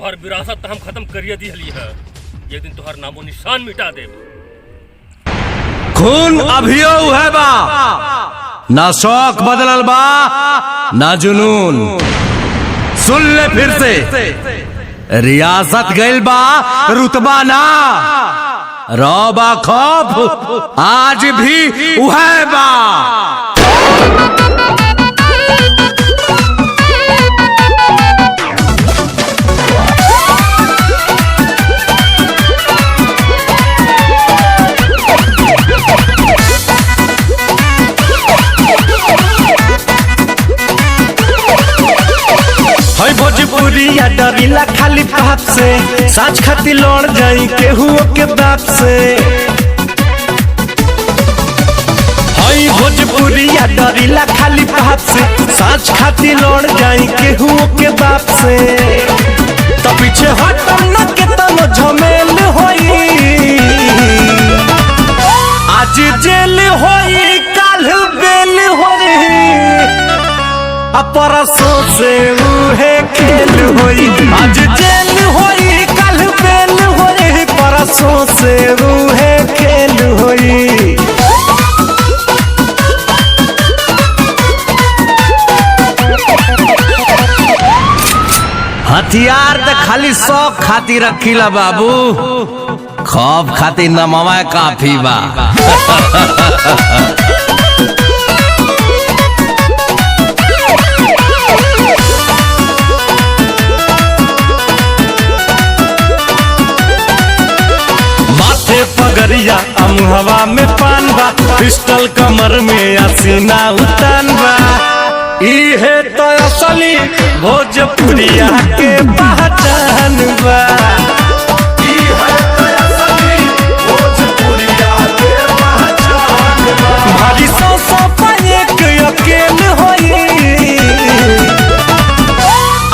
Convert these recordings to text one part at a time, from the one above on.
तुहार विरासत हम खत्म करिए दिहली है। एक दिन तुहार नामो निशान मिटा दे। खून अभियो है बा, ना शौक बदलल बा ना जुनून। सुन ले फिर से, रियासत गइल बा रुतबा ना, रौबा खौफ आज भी उहै बा। भोजपुरिया डरीला खाली बाप से, साच खाती लड़ जाई केहू के बाप से। हई भोजपुरिया डरीला खाली बाप से, साच खाती लड़ जाई केहू के बाप से। तो पीछे हटम न के तनो झमेल होई, आज जेल होई काल बेल होई, परसों से उहे खेल होई। आज जेल होई कल बेल होई, परसों से उहे खेल होई। हथियार तो खाली शौक खातिर रखीला बाबू, खौफ खातिर नमवा काफी बा। पगरिया अमुहवा में पान बा, पिस्टल कमर में असीना उतान बा। इहे तो असली भोजपुरिया के पहचान बा। इहे तो असली भोजपुरिया के पहचान बा। भारी सौ एक अकेल होई,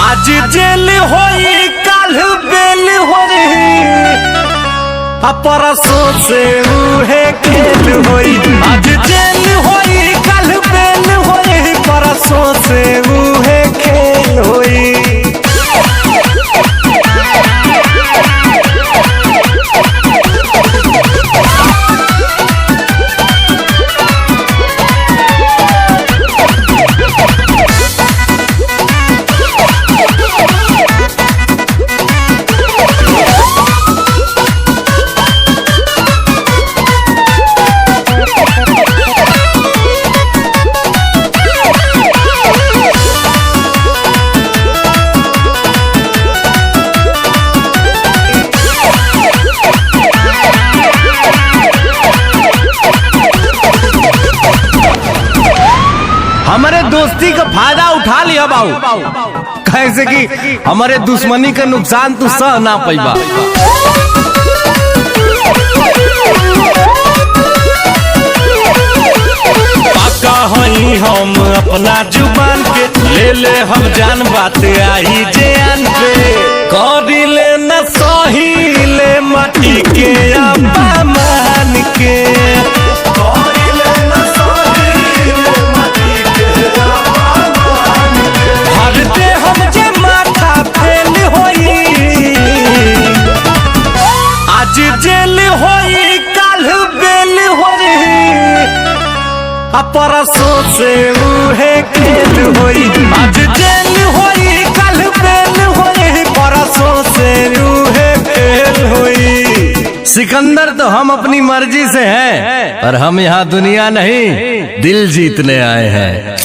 आज जेल होई काल बेल होई, परसों से उहे खेल होई। आज जेल होई कल बेल होई, परसों से उहे खेल होई। हमारे दोस्ती का फायदा उठा लिया बाबू, कैसे कि हमारे दुश्मनी का नुकसान तू सह ना पैबा। पाका हई हम अपना जुबान के, ले ले हम जान बात आई जान पे। करी ले न सही ले माटी के अपमान के, जेल होई काल बेल होई, परसों से उहे खेल होई। आज जेल होई कल बेल होई, परसों से उहे खेल होई। सिकंदर तो हम अपनी मर्जी से हैं, और हम यहाँ दुनिया नहीं दिल जीतने आए हैं।